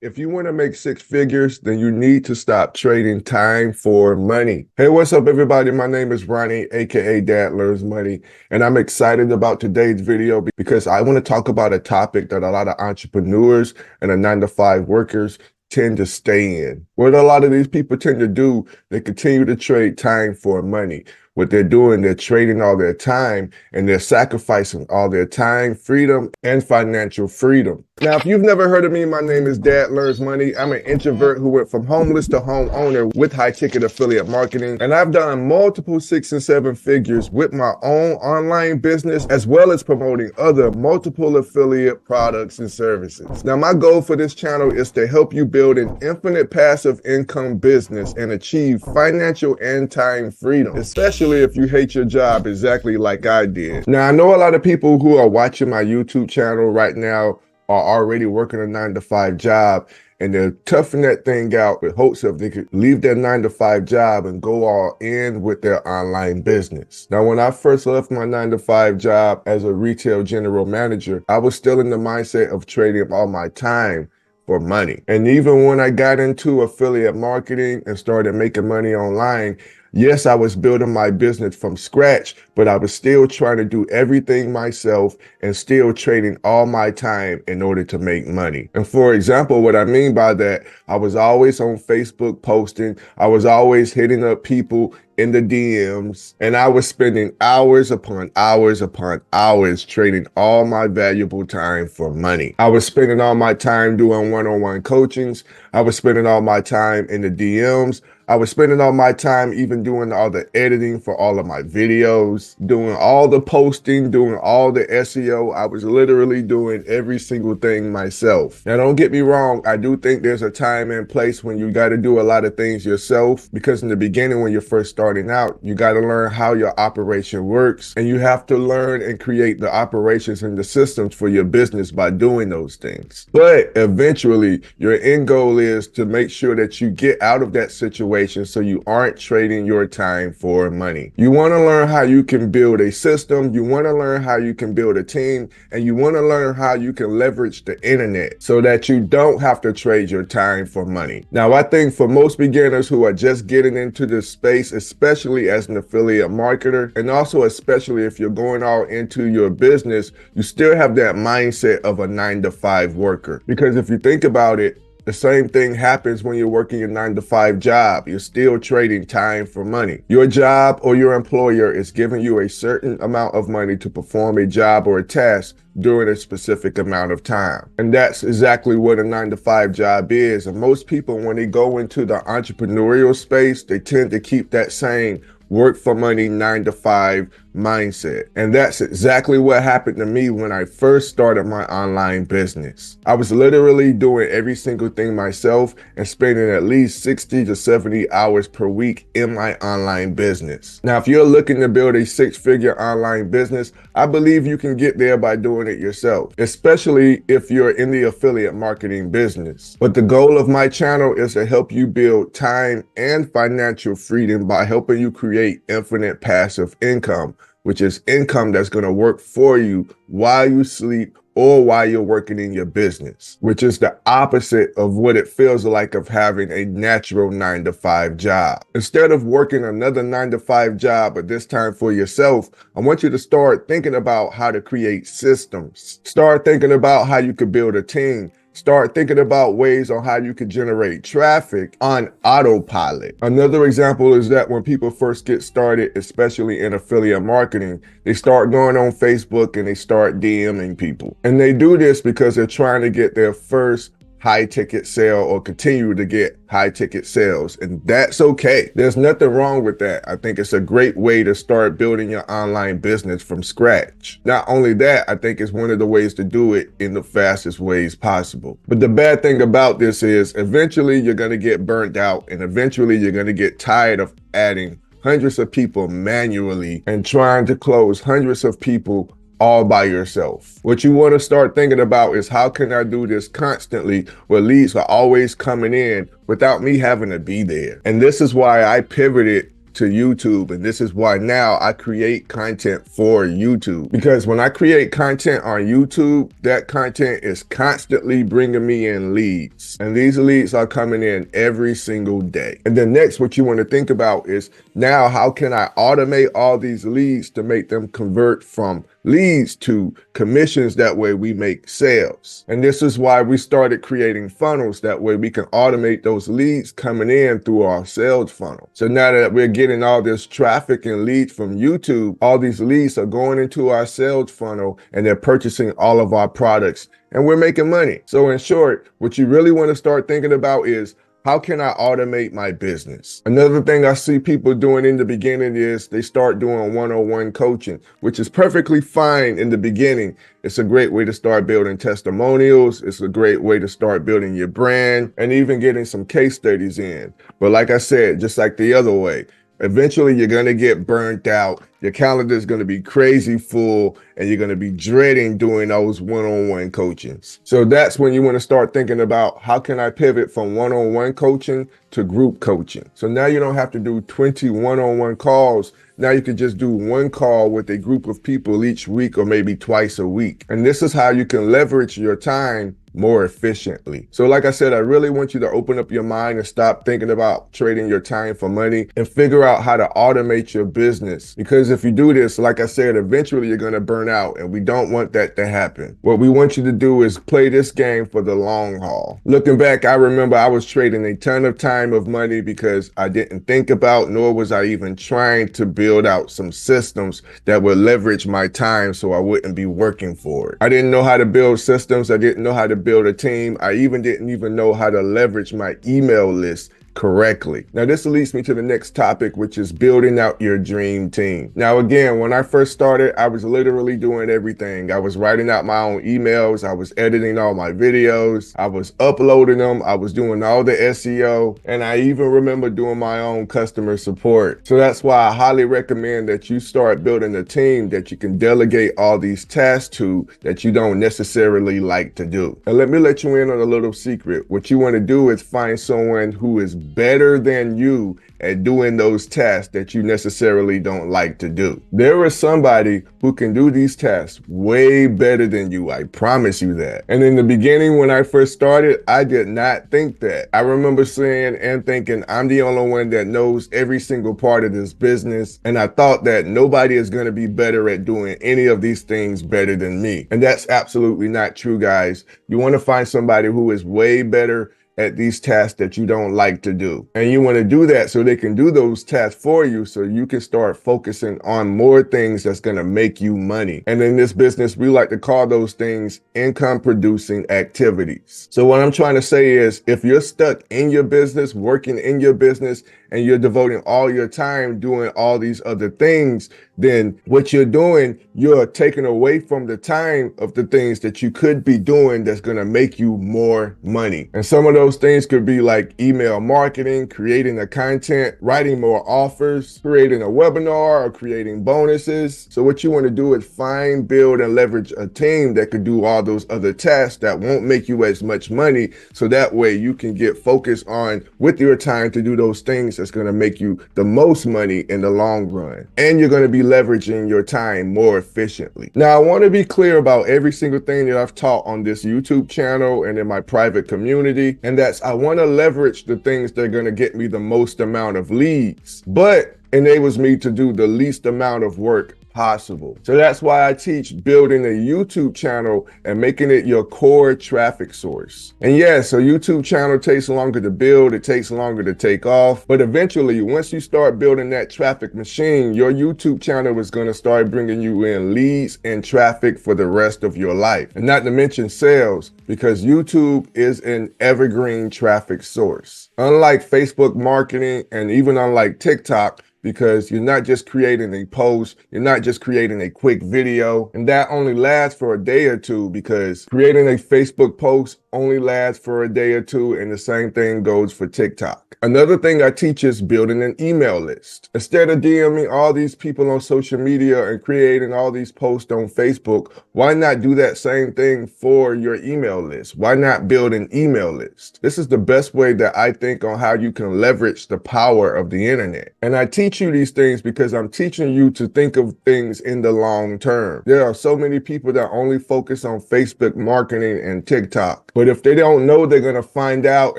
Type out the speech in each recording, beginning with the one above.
If you want to make six figures, then you need to stop trading time for money. Hey, what's up, everybody? My name is Ronnie, aka Dad Learns Money, and I'm excited about today's video because I want to talk about a topic that a lot of entrepreneurs and the 9-to-5 workers tend to stay in. What a lot of these people tend to do, they continue to trade time for money. What they're doing, they're trading all their time and they're sacrificing all their time, freedom, and financial freedom. Now, if you've never heard of me, my name is Dad Learns Money. I'm an introvert who went from homeless to homeowner with high ticket affiliate marketing. And I've done multiple 6 and 7 figures with my own online business, as well as promoting other multiple affiliate products and services. Now, my goal for this channel is to help you build an infinite passive income business and achieve financial and time freedom, especially if you hate your job exactly like I did. Now, I know a lot of people who are watching my YouTube channel right now are already working a 9-to-5 job, and they're toughing that thing out with hopes of they could leave their 9-to-5 job and go all in with their online business. Now, when I first left my 9-to-5 job as a retail general manager, I was still in the mindset of trading all my time for money. And even when I got into affiliate marketing and started making money online, yes, I was building my business from scratch, but I was still trying to do everything myself and still trading all my time in order to make money. And for example, what I mean by that, I was always on Facebook posting. I was always hitting up people in the DMs, and I was spending hours upon hours upon hours trading all my valuable time for money. I was spending all my time doing one-on-one coachings. I was spending all my time in the DMs. I was spending all my time even doing all the editing for all of my videos, doing all the posting, doing all the SEO. I was literally doing every single thing myself. Now, don't get me wrong. I do think there's a time and place when you got to do a lot of things yourself, because in the beginning, when you're first starting out, you got to learn how your operation works, and you have to learn and create the operations and the systems for your business by doing those things. But eventually, your end goal is to make sure that you get out of that situation so you aren't trading your time for money. You want to learn how you can build a system, you want to learn how you can build a team, and you want to learn how you can leverage the internet so that you don't have to trade your time for money. Now, I think for most beginners who are just getting into this space, especially as an affiliate marketer, and also especially if you're going all into your business, you still have that mindset of a 9-to-5 worker. Because if you think about it, the same thing happens when you're working a 9-to-5 job. You're still trading time for money. Your job or your employer is giving you a certain amount of money to perform a job or a task during a specific amount of time. And that's exactly what a 9-to-5 job is. And most people, when they go into the entrepreneurial space, they tend to keep that same work for money 9-to-5 mindset. And that's exactly what happened to me when I first started my online business. I was literally doing every single thing myself and spending at least 60 to 70 hours per week in my online business. Now, if you're looking to build a 6-figure online business, I believe you can get there by doing it yourself, especially if you're in the affiliate marketing business. But the goal of my channel is to help you build time and financial freedom by helping you create infinite passive income, which is income that's going to work for you while you sleep or while you're working in your business, which is the opposite of what it feels like of having a natural 9-to-5 job. Instead of working another 9-to-5 job, but this time for yourself, I want you to start thinking about how to create systems. Start thinking about how you could build a team. Start thinking about ways on how you can generate traffic on autopilot. Another example is that when people first get started, especially in affiliate marketing, they start going on Facebook and they start DMing people. And they do this because they're trying to get their first high ticket sale or continue to get high ticket sales. And that's okay. There's nothing wrong with that. I think it's a great way to start building your online business from scratch. Not only that, I think it's one of the ways to do it in the fastest ways possible. But the bad thing about this is eventually you're going to get burnt out, and eventually you're going to get tired of adding hundreds of people manually and trying to close hundreds of people all by yourself. What you want to start thinking about is, how can I do this constantly where leads are always coming in without me having to be there? And this is why I pivoted to YouTube. And this is why now I create content for YouTube, because when I create content on YouTube, that content is constantly bringing me in leads, and these leads are coming in every single day. And then next, what you want to think about is, now how can I automate all these leads to make them convert from leads to commissions? That way we make sales. And this is why we started creating funnels. That way we can automate those leads coming in through our sales funnel. So now that we're getting all this traffic and leads from YouTube, all these leads are going into our sales funnel and they're purchasing all of our products and we're making money. So in short, what you really want to start thinking about is, how can I automate my business? Another thing I see people doing in the beginning is they start doing one-on-one coaching, which is perfectly fine in the beginning. It's a great way to start building testimonials. It's a great way to start building your brand and even getting some case studies in. But like I said, just like the other way, eventually you're going to get burnt out. Your calendar is going to be crazy full and you're going to be dreading doing those one-on-one coachings. So that's when you want to start thinking about, how can I pivot from one-on-one coaching to group coaching? So now you don't have to do 20 one-on-one calls. Now you can just do one call with a group of people each week, or maybe twice a week. And this is how you can leverage your time more efficiently. So like I said, I really want you to open up your mind and stop thinking about trading your time for money and figure out how to automate your business. Because if you do this, like I said, eventually you're going to burn out, and we don't want that to happen. What we want you to do is play this game for the long haul. Looking back, I remember I was trading a ton of time of money because I didn't think about, nor was I even trying to build out some systems that would leverage my time so I wouldn't be working for it. I didn't know how to build systems. I didn't know how to build a team. I didn't even know how to leverage my email list correctly. Now, this leads me to the next topic, which is building out your dream team. Now, again, when I first started, I was literally doing everything. I was writing out my own emails. I was editing all my videos. I was uploading them. I was doing all the SEO. And I even remember doing my own customer support. So that's why I highly recommend that you start building a team that you can delegate all these tasks to that you don't necessarily like to do. And let me let you in on a little secret. What you want to do is find someone who is better than you at doing those tasks that you necessarily don't like to do. There is somebody who can do these tasks way better than you. I promise you that. And in the beginning, when I first started, I did not think that. I remember saying and thinking, I'm the only one that knows every single part of this business. And I thought that nobody is going to be better at doing any of these things better than me. And that's absolutely not true, guys. You want to find somebody who is way better at these tasks that you don't like to do. And you want to do that so they can do those tasks for you, so you can start focusing on more things that's going to make you money. And in this business, we like to call those things income producing activities. So what I'm trying to say is, if you're stuck in your business, working in your business, and you're devoting all your time doing all these other things, then what you're doing, you're taking away from the time of the things that you could be doing that's going to make you more money. And some of those things could be like email marketing, creating a content, writing more offers, creating a webinar, or creating bonuses. So what you want to do is find, build, and leverage a team that could do all those other tasks that won't make you as much money. So that way you can get focused on with your time to do those things that's going to make you the most money in the long run. And you're going to be leveraging your time more efficiently. Now, I want to be clear about every single thing that I've taught on this YouTube channel and in my private community. And that's, I want to leverage the things that are going to get me the most amount of leads, but enables me to do the least amount of work possible. So that's why I teach building a YouTube channel and making it your core traffic source. And yes, a YouTube channel takes longer to build, it takes longer to take off, but eventually, once you start building that traffic machine, your YouTube channel is going to start bringing you in leads and traffic for the rest of your life. And not to mention sales, because YouTube is an evergreen traffic source. Unlike Facebook marketing and even unlike TikTok, because you're not just creating a post, you're not just creating a quick video, and that only lasts for a day or two, because creating a Facebook post only lasts for a day or two, and the same thing goes for TikTok. Another thing I teach is building an email list. Instead of DMing all these people on social media and creating all these posts on Facebook, why not do that same thing for your email list? Why not build an email list? This is the best way that I think on how you can leverage the power of the internet. And I teach teach you these things because I'm teaching you to think of things in the long term. There are so many people that only focus on Facebook marketing and TikTok. But if they don't know, they're going to find out.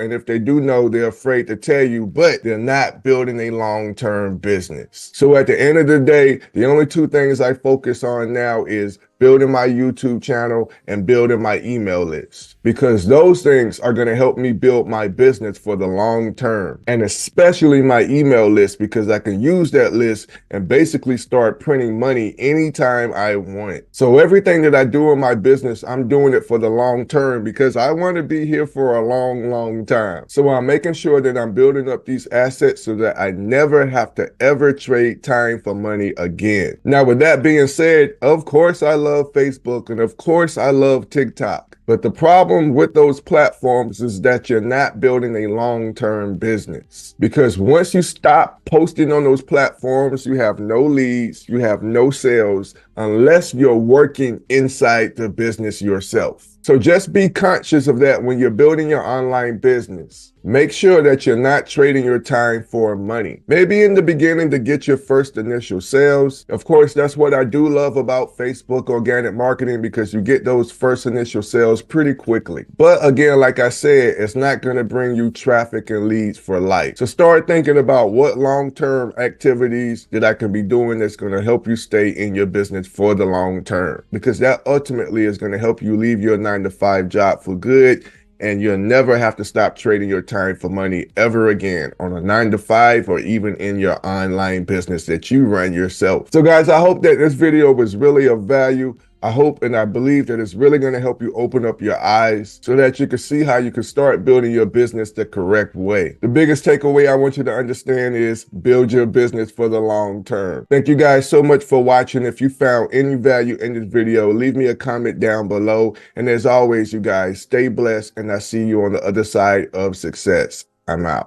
And if they do know, they're afraid to tell you, but they're not building a long-term business. So at the end of the day, the only two things I focus on now is building my YouTube channel and building my email list, because those things are going to help me build my business for the long term, and especially my email list, because I can use that list and basically start printing money anytime I want. So everything that I do in my business, I'm doing it for the long term because I want to be here for a long, long time. So I'm making sure that I'm building up these assets so that I never have to ever trade time for money again. Now, with that being said, of course, I love Facebook, and of course I love TikTok. But the problem with those platforms is that you're not building a long-term business. Because once you stop posting on those platforms, you have no leads, you have no sales, unless you're working inside the business yourself. So just be conscious of that when you're building your online business. Make sure that you're not trading your time for money. Maybe in the beginning to get your first initial sales. Of course, that's what I do love about Facebook organic marketing, because you get those first initial sales pretty quickly. But again, like I said, it's not going to bring you traffic and leads for life. So start thinking about what long-term activities that I can be doing that's going to help you stay in your business for the long term, because that ultimately is going to help you leave your 9-to-5 job for good, and you'll never have to stop trading your time for money ever again on a 9-to-5 or even in your online business that you run yourself. So guys, I hope that this video was really of value. I hope and I believe that it's really going to help you open up your eyes so that you can see how you can start building your business the correct way. The biggest takeaway I want you to understand is build your business for the long term. Thank you guys so much for watching. If you found any value in this video, leave me a comment down below. And as always, you guys, stay blessed, and I see you on the other side of success. I'm out.